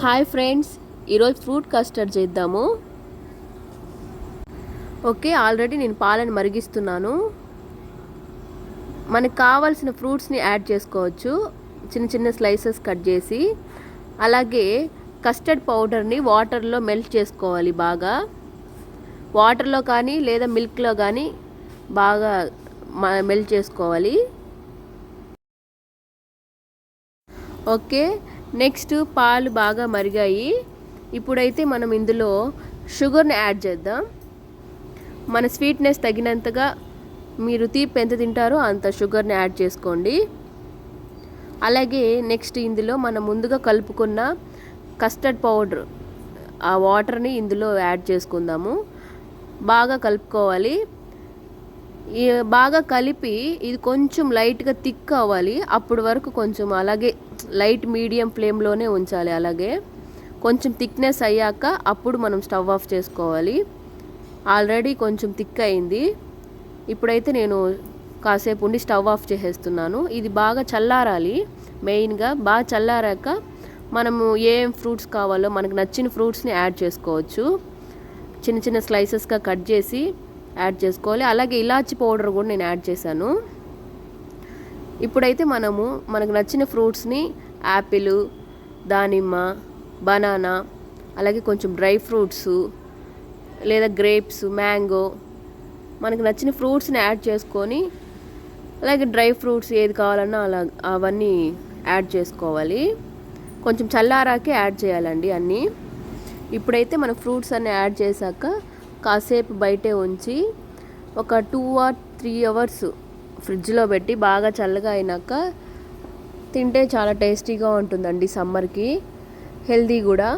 Hi friends, ఈరోజు fruit custard చేద్దాము. Okay, already నేను పాలను మరిగిస్తున్నాను. మనకు కావాల్సిన ఫ్రూట్స్ని యాడ్ చేసుకోవచ్చు, చిన్న చిన్న స్లైసెస్ కట్ చేసి. అలాగే కస్టర్డ్ పౌడర్ని వాటర్లో మెల్ట్ చేసుకోవాలి. బాగా వాటర్లో కానీ లేదా మిల్క్లో కానీ బాగా మెల్ట్ చేసుకోవాలి. ఓకే, నెక్స్ట్ పాలు బాగా మరిగాయి. ఇప్పుడైతే మనం ఇందులో షుగర్ని యాడ్ చేద్దాం. మన స్వీట్నెస్ తగినంతగా మీరు తీపి ఎంత తింటారో అంత షుగర్ని యాడ్ చేసుకోండి. అలాగే నెక్స్ట్ ఇందులో మనం ముందుగా కలుపుకున్న కస్టర్డ్ పౌడర్, ఆ వాటర్ని ఇందులో యాడ్ చేసుకుందాము. బాగా కలుపుకోవాలి. బాగా కలిపి ఇది కొంచెం లైట్గా థిక్ అవ్వాలి. అప్పుడు వరకు కొంచెం అలాగే లైట్ మీడియం ఫ్లేమ్లోనే ఉంచాలి. అలాగే కొంచెం థిక్నెస్ అయ్యాక అప్పుడు మనం స్టవ్ ఆఫ్ చేసుకోవాలి. ఆల్రెడీ కొంచెం థిక్ అయింది. ఇప్పుడైతే నేను కాసేపు ఉండి స్టవ్ ఆఫ్ చేసేస్తున్నాను. ఇది బాగా చల్లారాలి. మెయిన్గా బాగా చల్లారాక మనము ఏం ఫ్రూట్స్ కావాలో మనకు నచ్చిన ఫ్రూట్స్ని యాడ్ చేసుకోవచ్చు. చిన్న చిన్న స్లైసెస్గా కట్ చేసి యాడ్ చేసుకోవాలి. అలాగే ఇలాచి పౌడర్ కూడా నేను యాడ్ చేశాను. ఇప్పుడైతే మనకు నచ్చిన ఫ్రూట్స్ని యాపిల్, దానిమ్మ, బనానా, అలాగే కొంచెం డ్రై ఫ్రూట్స్ లేదా గ్రేప్స్, మ్యాంగో, మనకు నచ్చిన ఫ్రూట్స్ని యాడ్ చేసుకొని, అలాగే డ్రై ఫ్రూట్స్ ఏది కావాలన్నా అలా అవన్నీ యాడ్ చేసుకోవాలి. కొంచెం చల్లారాకే యాడ్ చేయాలండి అన్నీ. ఇప్పుడైతే మన ఫ్రూట్స్ అన్నీ యాడ్ చేశాక కాసేపు బయటే ఉంచి ఒక 2 or 3 hours ఫ్రిడ్జ్లో పెట్టి బాగా చల్లగా అయినాక తింటే చాలా టేస్టీగా ఉంటుందండి. సమ్మర్కి హెల్దీ కూడా,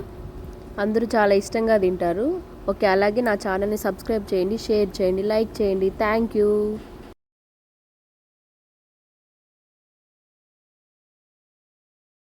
అందరూ చాలా ఇష్టంగా తింటారు. ఓకే, అలాగే నా ఛానల్ని సబ్స్క్రైబ్ చేయండి, షేర్ చేయండి, లైక్ చేయండి. Thank you.